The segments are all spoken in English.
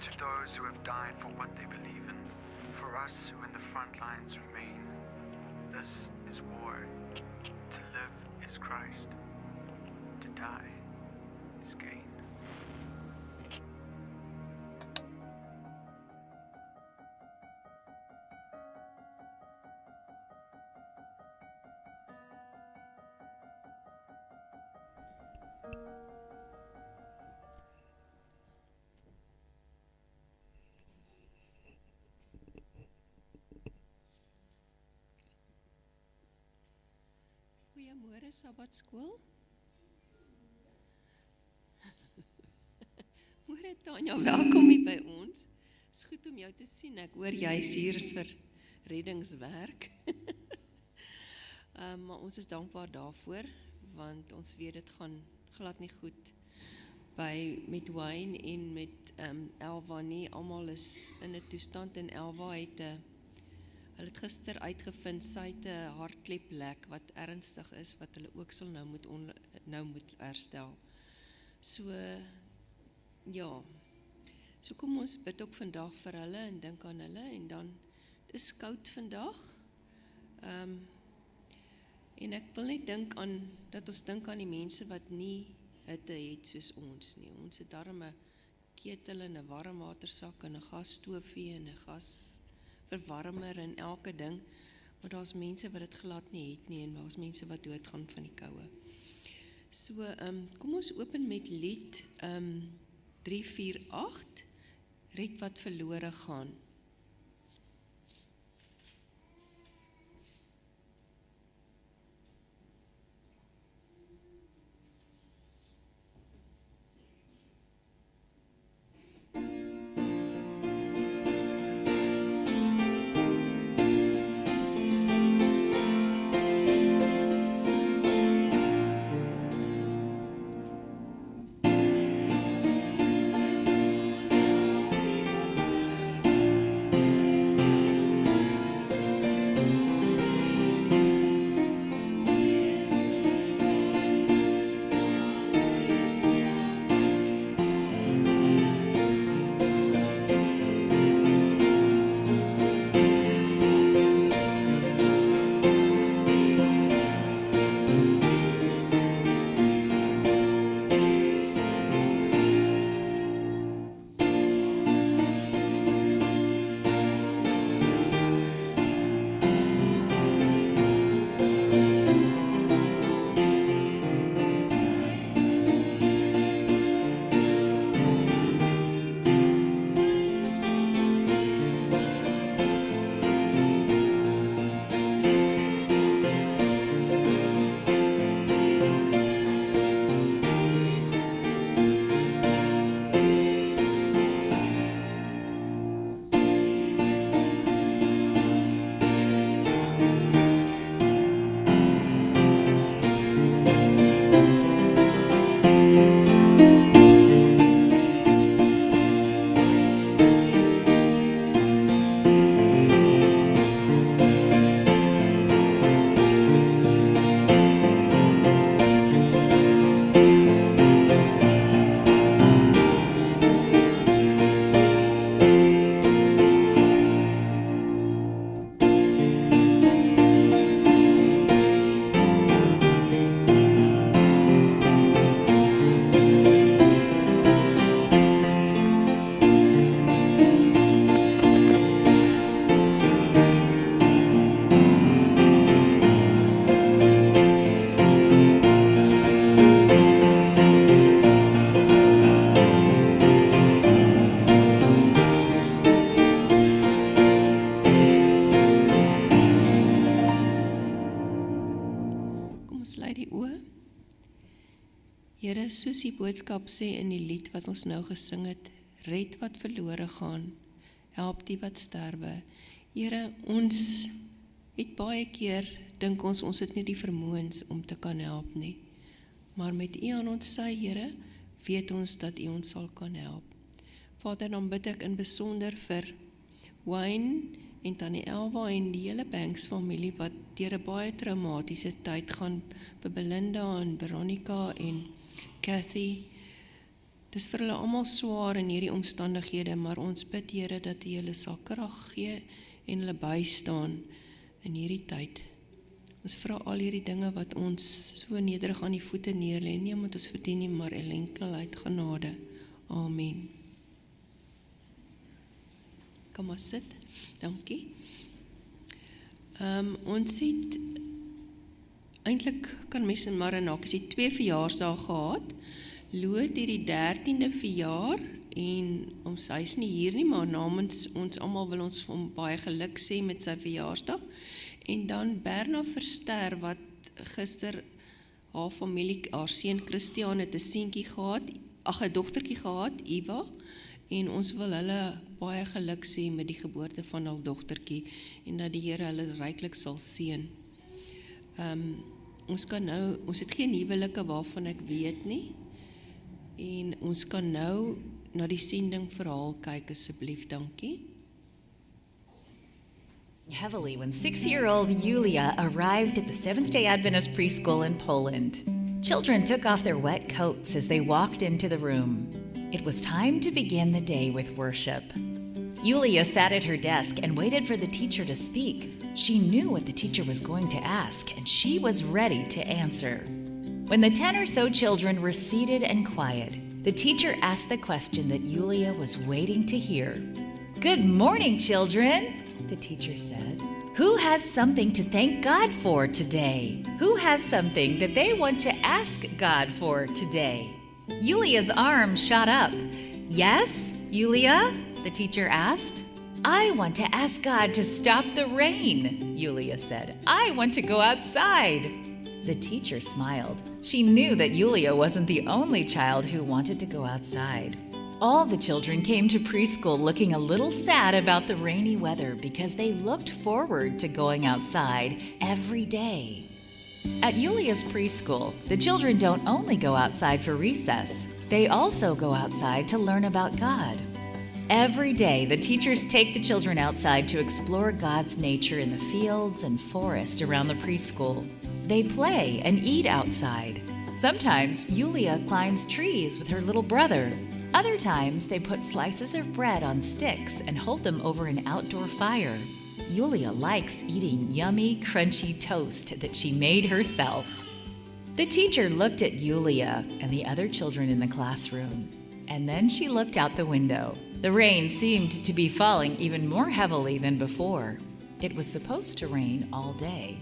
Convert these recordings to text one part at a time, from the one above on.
to those who have died for what they believe in, for us who in the front lines remain. This is war. To live is Christ. To die is gain. Goeiemôre Sabbatskool. Môre Tanya, welkom hier by ons. Is goed om jou te sien. Ek hoor jy is hier vir reddingswerk. Maar ons is dankbaar daarvoor, want ons weet dit gaan glad nie goed met Wayne en met Elva nie. Almal is in 'n toestand en Elva het hulle het gister uitgevind, sy het 'n hartkleplek wat ernstig is, wat hulle ook sal nou moet herstel. So, ja. So kom ons bid ook vandag vir hulle en dink aan hulle, en dan, het is koud vandag. En ek wil net dat ons dink aan die mense wat nie hitte het soos ons nie. Ons het daarom 'n ketel en 'n warmwatersak en 'n gasstoofie en 'n gasverwarmer en elke ding, maar daar's mense wat dit glad nie het nie, en daar's mense wat doodgaan van die koue. So, kom ons open met lied 348, Red wat verlore gaan. Here, soos die boodskap sê in die lied wat ons nou gesing het, red wat verlore gaan, help die wat sterwe. Here, ons het baie keer, dink ons het nie die vermoëns om te kan help nie. Maar met U aan ons sy, Here, weet ons dat U ons sal kan help. Vader, dan bid ek in besonder vir Wayne en Tannie Elva en die hele Banks familie wat deur 'n baie traumatiese tyd gaan, vir Belinda en Veronica en Kathy. Dis vir hulle almal swaar in hierdie omstandighede, maar ons bid, Here, dat U hulle sal krag gee en hulle bystaan in hierdie tyd. Ons vra al hierdie dinge wat ons so nederig aan die voete neerlê, nie omdat ons verdien nie, maar enkel uit genade. Amen. Kom maar sit. Dankie. Ons het eintlik kan mense maar in Hakkies het 2 verjaarsdae gehad. Lou het hierdie 13de verjaar en hy is nie hier nie, maar namens ons almal wil ons vir hom baie geluk sê met sy verjaarsdag. En dan Berna Verster wat gister haar familie, haar seun Christian het 'n seentjie gehad, 'n dogtertjie gehad, Eva, en ons wil hulle baie geluk sê met die geboorte van hul dogtertjie en dat die Here hulle ryklik sal seën. Ons het geen huwelike waarvan ek weet nie. En ons kan nou na die sending verhaal kyk asseblief, dankie. Heavily when 6-year-old Julia arrived at the Seventh-day Adventist preschool in Poland. Children took off their wet coats as they walked into the room. It was time to begin the day with worship. Julia sat at her desk and waited for the teacher to speak. She knew what the teacher was going to ask, and she was ready to answer. When the 10 or so children were seated and quiet, the teacher asked the question that Julia was waiting to hear. "Good morning, children," the teacher said. "Who has something to thank God for today? Who has something that they want to ask God for today?" Julia's arm shot up. "Yes, Julia?" the teacher asked. "I want to ask God to stop the rain," Julia said. "I want to go outside." The teacher smiled. She knew that Julia wasn't the only child who wanted to go outside. All the children came to preschool looking a little sad about the rainy weather because they looked forward to going outside every day. At Julia's preschool, the children don't only go outside for recess, they also go outside to learn about God. Every day, the teachers take the children outside to explore God's nature in the fields and forest around the preschool. They play and eat outside. Sometimes Julia climbs trees with her little brother. Other times, they put slices of bread on sticks and hold them over an outdoor fire. Julia likes eating yummy, crunchy toast that she made herself. The teacher looked at Julia and the other children in the classroom, and then she looked out the window. The rain seemed to be falling even more heavily than before. It was supposed to rain all day.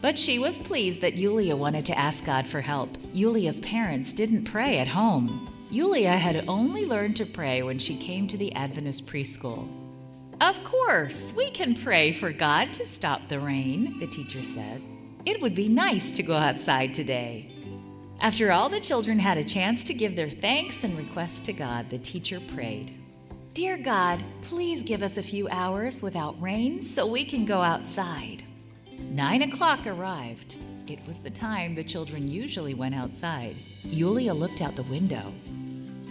But she was pleased that Julia wanted to ask God for help. Julia's parents didn't pray at home. Julia had only learned to pray when she came to the Adventist preschool. "Of course, we can pray for God to stop the rain," the teacher said. "It would be nice to go outside today." After all the children had a chance to give their thanks and requests to God, the teacher prayed. "Dear God, please give us a few hours without rain so we can go outside." 9 o'clock arrived. It was the time the children usually went outside. Julia looked out the window.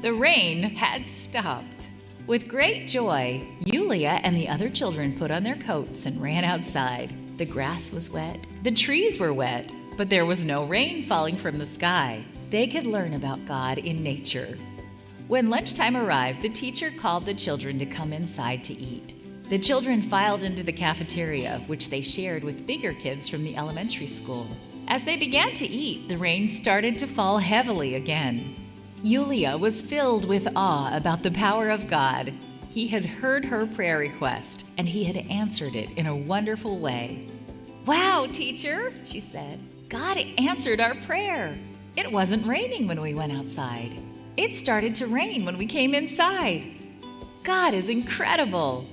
The rain had stopped. With great joy, Julia and the other children put on their coats and ran outside. The grass was wet, the trees were wet, but there was no rain falling from the sky. They could learn about God in nature. When lunchtime arrived, the teacher called the children to come inside to eat. The children filed into the cafeteria, which they shared with bigger kids from the elementary school. As they began to eat, the rain started to fall heavily again. Julia was filled with awe about the power of God. He had heard her prayer request, and he had answered it in a wonderful way. "Wow, teacher," she said, "God answered our prayer. It wasn't raining when we went outside. It started to rain when we came inside. God is incredible.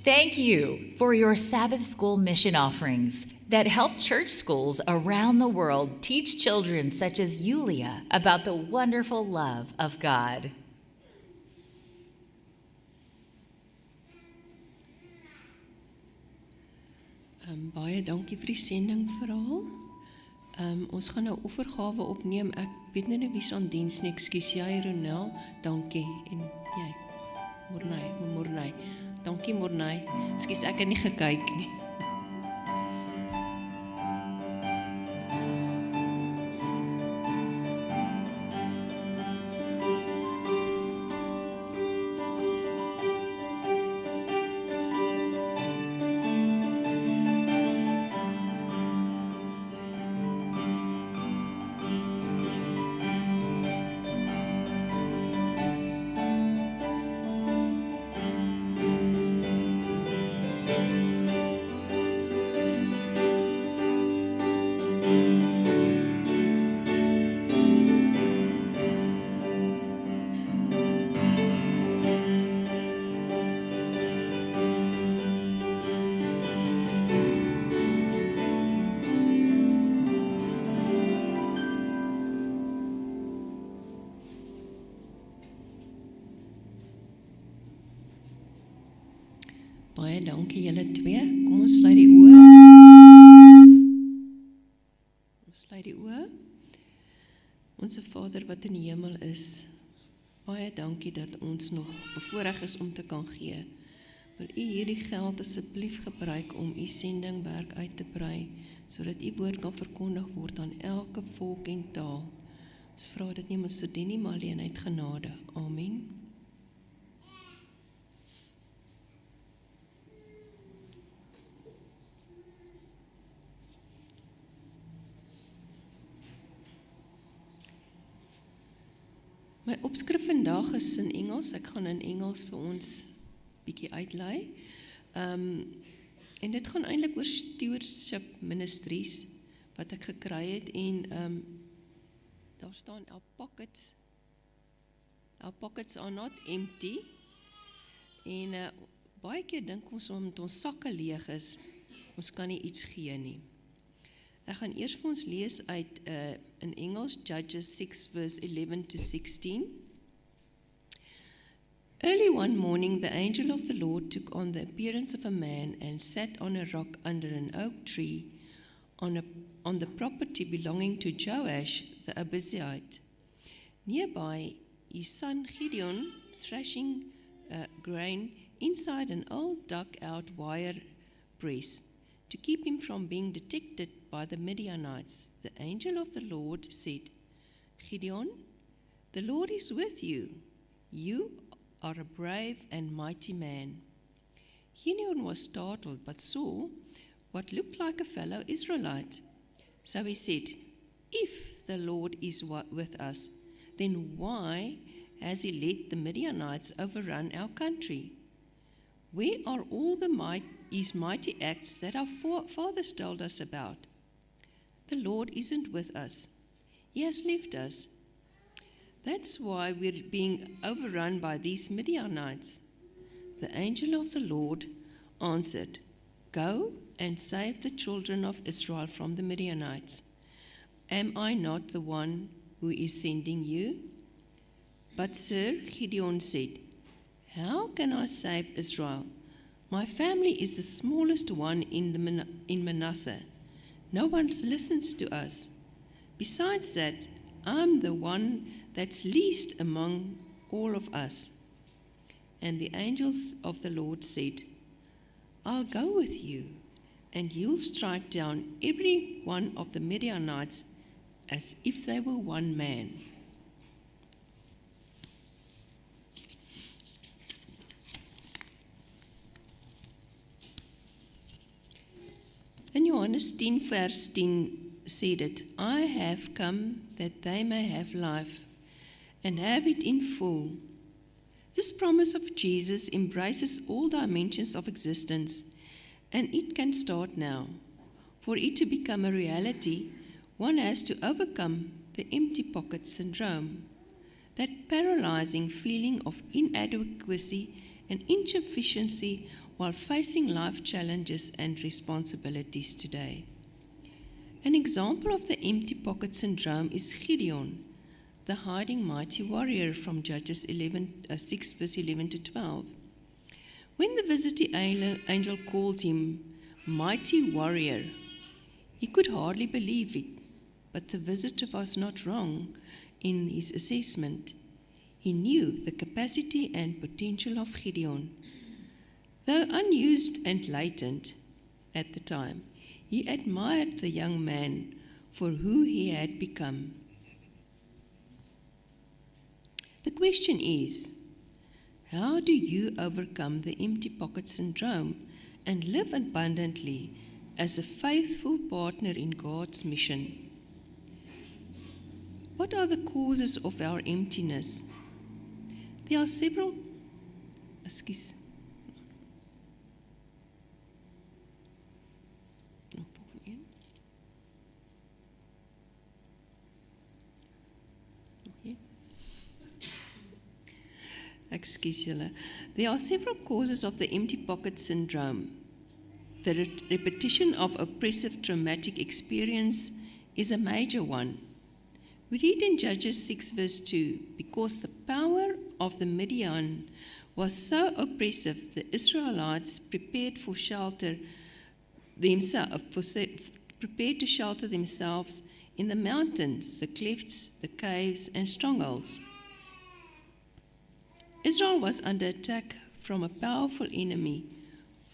Thank you for your Sabbatskool mission offerings that help church schools around the world teach children such as Julia about the wonderful love of God." Baie dankie vir die sendingverhaal. Ons gaan nou offergawe opneem. Ek weet nou nie wie se aan diens nie. Ekskuus jy, Ronel. Dankie. En jy, Mornay. Dankie, Mornay. Ekskuus, ek het nie gekyk nie. Baie dankie julle twee. Kom ons sluit die oë. Ons sluit die oë. Onse Vader wat in die hemel is, baie dankie dat ons nog bevoorreg is om te kan gee. Wil U hierdie geld asseblief gebruik om U sendingwerk uit te brei, sodat U woord kan verkondig word aan elke volk en taal. Ons vra dit nie om ons te dien nie, maar alleen uit genade. Amen. My opskrif vandag is in Engels. Ek gaan in Engels vir ons bietjie uitlei. En dit gaan eintlik oor stewardship ministries wat ek gekry het en daar staan our pockets are not empty. En baie keer dink ons omdat ons sakke leeg is, ons kan nie iets gee nie. Ek gaan eers vir ons lees uit in Engels, Judges 6 verse 11 to 16. Early one morning, the angel of the Lord took on the appearance of a man and sat on a rock under an oak tree on the property belonging to Joash the Abiezrite. Nearby, his son Gideon thrashing grain inside an old dug-out wire press to keep him from being detected by the Midianites. The angel of the Lord said, Gideon, the Lord is with you. You are a brave and mighty man. Gideon was startled, but saw what looked like a fellow Israelite. So he said, if the Lord is with us, then why has he let the Midianites overrun our country? Where are all his mighty acts that our fathers told us about? The Lord isn't with us. He has left us. That's why we're being overrun by these Midianites. The angel of the Lord answered, Go and save the children of Israel from the Midianites. Am I not the one who is sending you? But Sir, Gideon said, How can I save Israel? My family is the smallest one in Manasseh. No one listens to us. Besides that, I'm the one that's least among all of us. And the angels of the Lord said, I'll go with you, and you'll strike down every one of the Midianites as if they were one man. In Johannes 10 vers 10 sê dit, I have come that they may have life and have it in full. This promise of Jesus embraces all dimensions of existence, and it can start now. For it to become a reality, one has to overcome the empty pocket syndrome, that paralyzing feeling of inadequacy and insufficiency while facing life challenges and responsibilities today. An example of the empty pocket syndrome is Gideon, the hiding mighty warrior from Judges 6 verse 11 to 12. When the visiting angel called him mighty warrior, he could hardly believe it, but the visitor was not wrong in his assessment. He knew the capacity and potential of Gideon. Though unused and latent at the time, he admired the young man for who he had become. The question is, how do you overcome the empty pocket syndrome and live abundantly as a faithful partner in God's mission? What are the causes of our emptiness? There are several There are several causes of the empty pocket syndrome. The repetition of oppressive traumatic experience is a major one. We read in Judges 6 verse 2, because the power of the Midian was so oppressive, the Israelites prepared to shelter themselves in the mountains, the clefts, the caves, and strongholds. Israel was under attack from a powerful enemy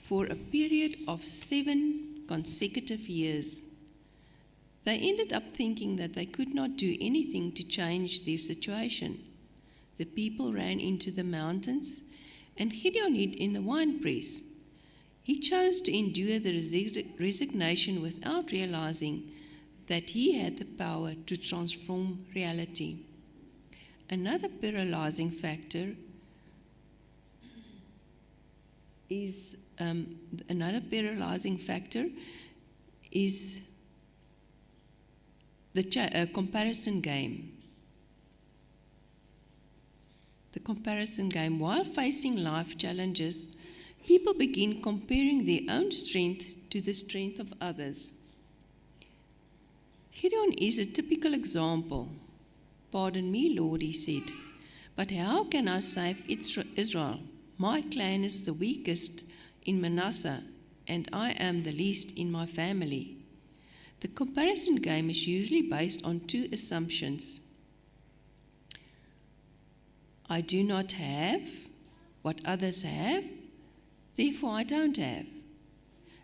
for a period of 7 consecutive years. They ended up thinking that they could not do anything to change their situation. The people ran into the mountains, and Gideon hid in the winepress. He chose to endure the resignation without realizing that he had the power to transform reality. Another paralyzing factor is the comparison game. The comparison game. While facing life challenges, people begin comparing their own strength to the strength of others. Gideon is a typical example. "Pardon me, Lord," he said, "but how can I save Israel? My clan is the weakest in Manasseh, and I am the least in my family." The comparison game is usually based on 2 assumptions. I do not have what others have, therefore I don't have.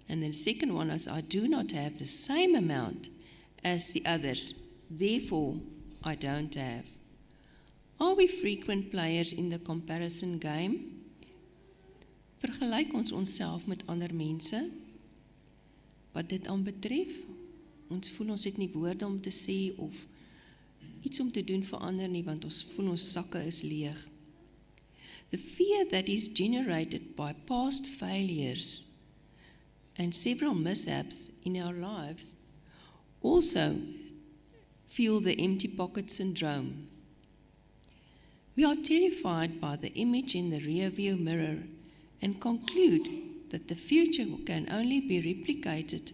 And then the second one is, I do not have the same amount as the others, therefore I don't have. Are we frequent players in the comparison game? Vergelyk ons onsself met ander mense? Wat dit aanbetref, ons voel ons het nie woorde om te sê of iets om te doen vir ander nie, want ons voel ons sakke is leeg. The fear that is generated by past failures and several mishaps in our lives also fuel the empty pocket syndrome. We are terrified by the image in the rearview mirror and conclude that the future can only be a replicate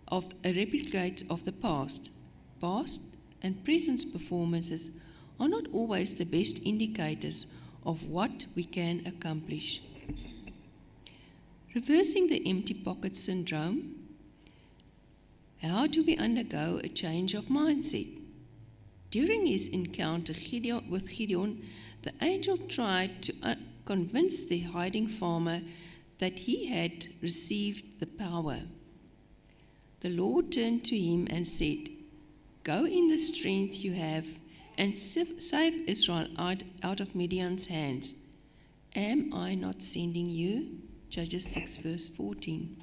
of the past. Past and present performances are not always the best indicators of what we can accomplish. Reversing the empty pocket syndrome. How do we undergo a change of mindset? During his encounter with Gideon, the angel tried to convince the hiding farmer that he had received the power. The Lord turned to him and said, "Go in the strength you have and save Israel out of Midian's hands. Am I not sending you?" Judges 6 verse 14.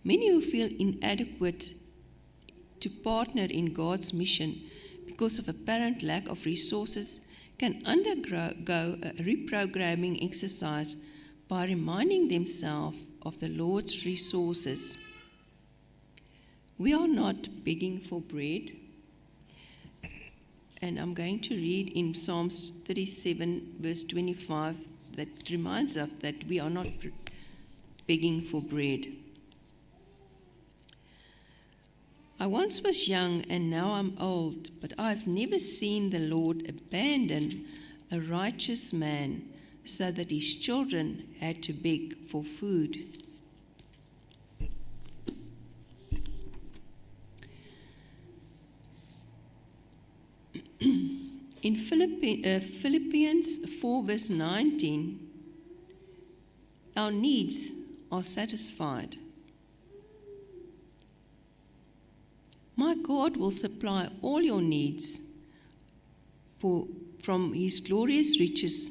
Many who feel inadequate to partner in God's mission because of apparent lack of resources can undergo a reprogramming exercise by reminding themselves of the Lord's resources. We are not begging for bread. And I'm going to read in Psalms 37 verse 25 that reminds us that we are not begging for bread. I once was young and now I'm old, but I've never seen the Lord abandon a righteous man so that his children had to beg for food. In Philippians 4 verse 19, our needs are satisfied. My God will supply all your needs from his glorious riches,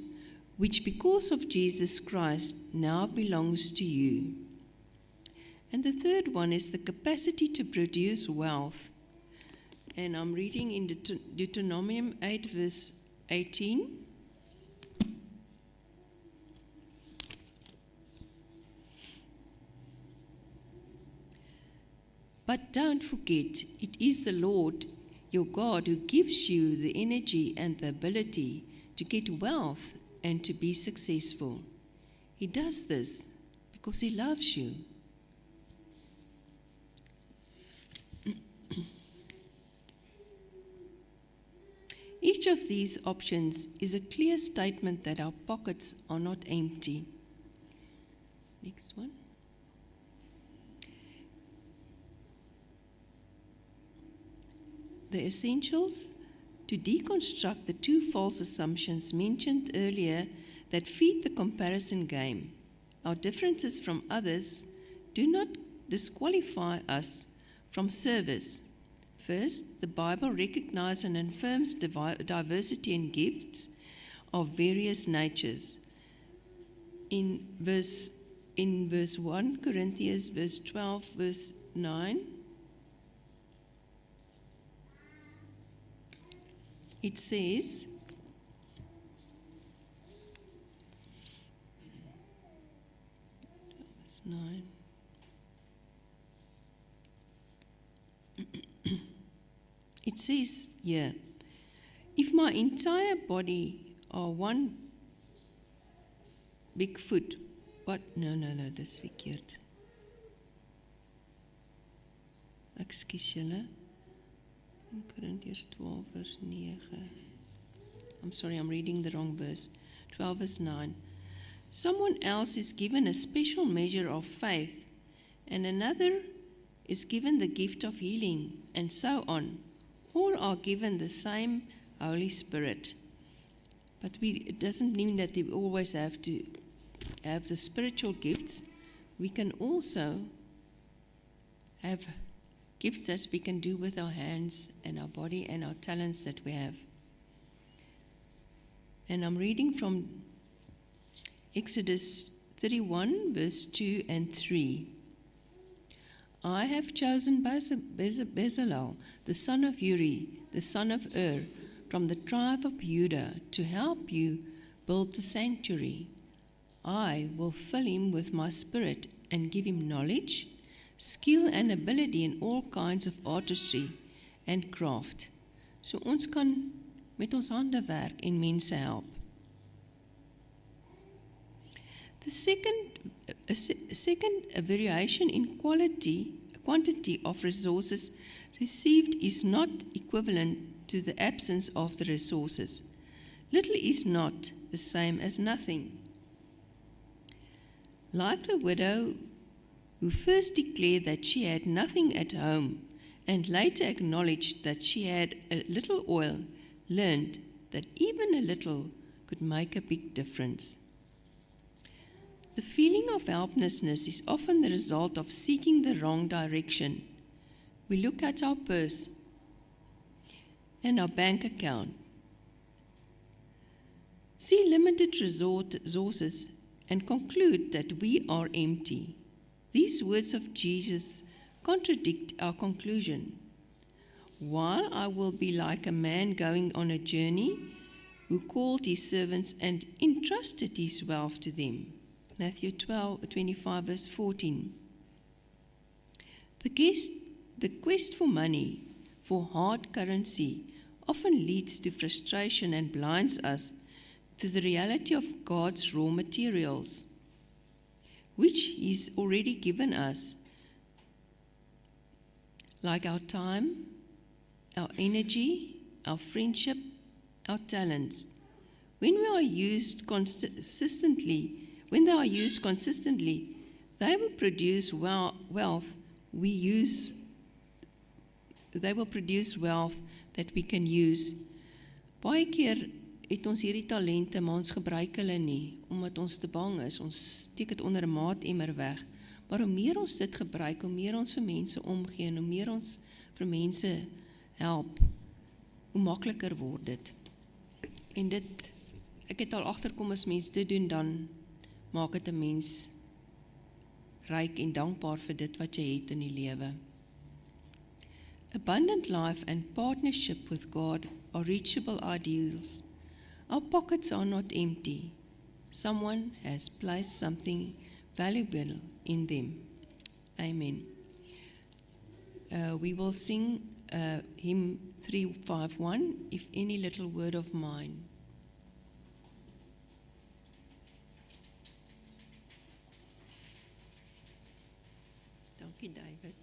which because of Jesus Christ now belongs to you. And the third one is the capacity to produce wealth. And I'm reading in Deuteronomy 8 verse 18. But don't forget, it is the Lord, your God, who gives you the energy and the ability to get wealth and to be successful. He does this because he loves you. Each of these options is a clear statement that our pockets are not empty. Next one. The essentials to deconstruct the two false assumptions mentioned earlier that feed the comparison game. Our differences from others do not disqualify us from service. First, the Bible recognizes and affirms diversity in gifts of various natures. In verse 1 Corinthians, verse 12, verse 9, it says, verse 9, it says here, if my entire body are one big foot, what? No, dis verkeerd. Ekskuus julle. In Corinthians 12 verse 9. I'm sorry, I'm reading the wrong verse. 12 verse 9. Someone else is given a special measure of faith, and another is given the gift of healing, and so on. All are given the same Holy Spirit. But it doesn't mean that we always have to have the spiritual gifts. We can also have gifts that we can do with our hands and our body and our talents that we have. And I'm reading from Exodus 31, verse 2 and 3. I have chosen Bezalel, the son of Uri, the son of Ur, from the tribe of Judah, to help you build the sanctuary. I will fill him with my spirit and give him knowledge, skill and ability in all kinds of artistry and craft. So ons kan met ons hande werk en mense help. The second variation in quantity of resources received is not equivalent to the absence of the resources. Little is not the same as nothing. Like the widow who first declared that she had nothing at home and later acknowledged that she had a little oil, learned that even a little could make a big difference. The feeling of helplessness is often the result of seeking the wrong direction. We look at our purse and our bank account, see limited resources, and conclude that we are empty. These words of Jesus contradict our conclusion. While I will be like a man going on a journey who called his servants and entrusted his wealth to them. Matthew 25, verse 14. The quest for money, for hard currency, often leads to frustration and blinds us to the reality of God's raw materials, which He's already given us, like our time, our energy, our friendship, our talents. When they are used consistently, they will produce wealth. They will produce wealth that we can use. Baie keer het ons hierdie talente, maar ons gebruik hulle nie, omdat ons te bang is. Ons steek dit onder 'n maatemmer weg. Maar hoe meer ons dit gebruik, hoe meer ons vir mense omgee en hoe meer ons vir mense help, hoe makliker word dit. En ek het al agterkom as mens dit doen, dan maak dit 'n mens ryk en dankbaar vir dit wat jy het in die lewe. Abundant life and partnership with God are reachable ideals. Our pockets are not empty. Someone has placed something valuable in them. Amen. We will sing hymn 351, If Any Little Word of Mine. Dankie, David.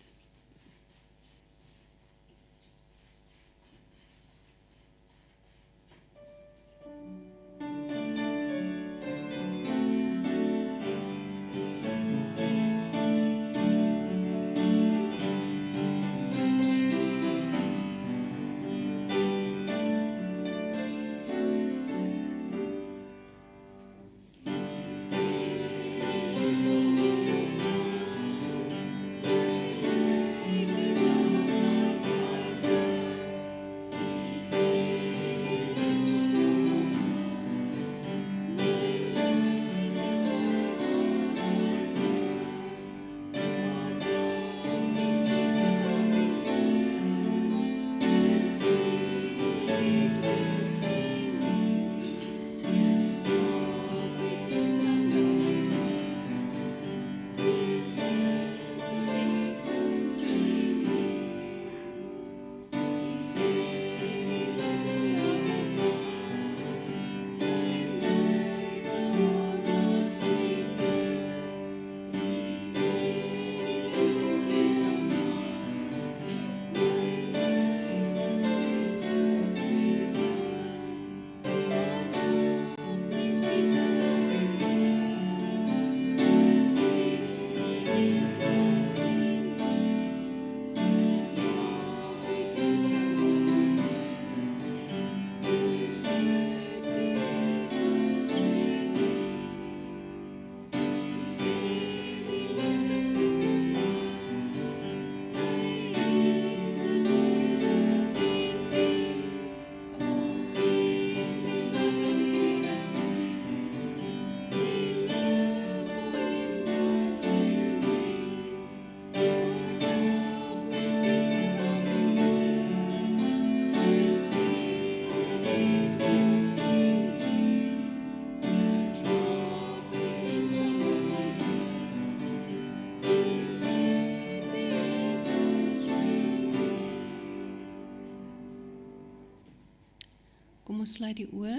Ons sluit die oë.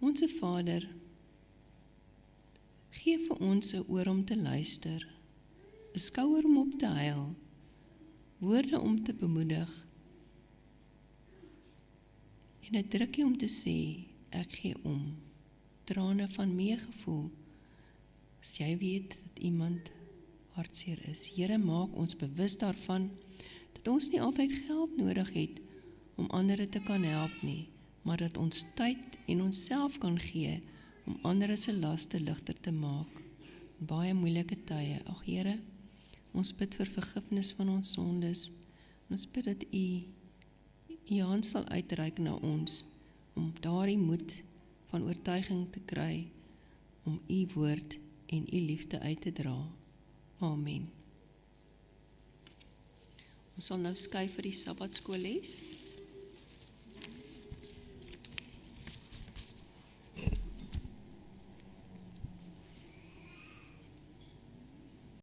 Onse Vader, gee vir ons 'n oor om te luister, 'n skouer om op te huil, woorde om te bemoedig en 'n drukkie om te sê, ek gee om, trane van meegevoel, as jy weet dat iemand hartseer is. Here, maak ons bewus daarvan, dat ons nie altyd geld nodig het, om ander te kan help nie, maar dat ons tyd en onsself kan gee, om ander se laste ligter te maak, in baie moeilike tye. Ag Here, ons bid vir vergifnis van ons sondes, ons bid dat U hand sal uitreik na ons, om daardie moed van oortuiging te kry, om U woord en U liefde uit te dra. Amen. Ons sal nou skuif vir die Sabbatskool les.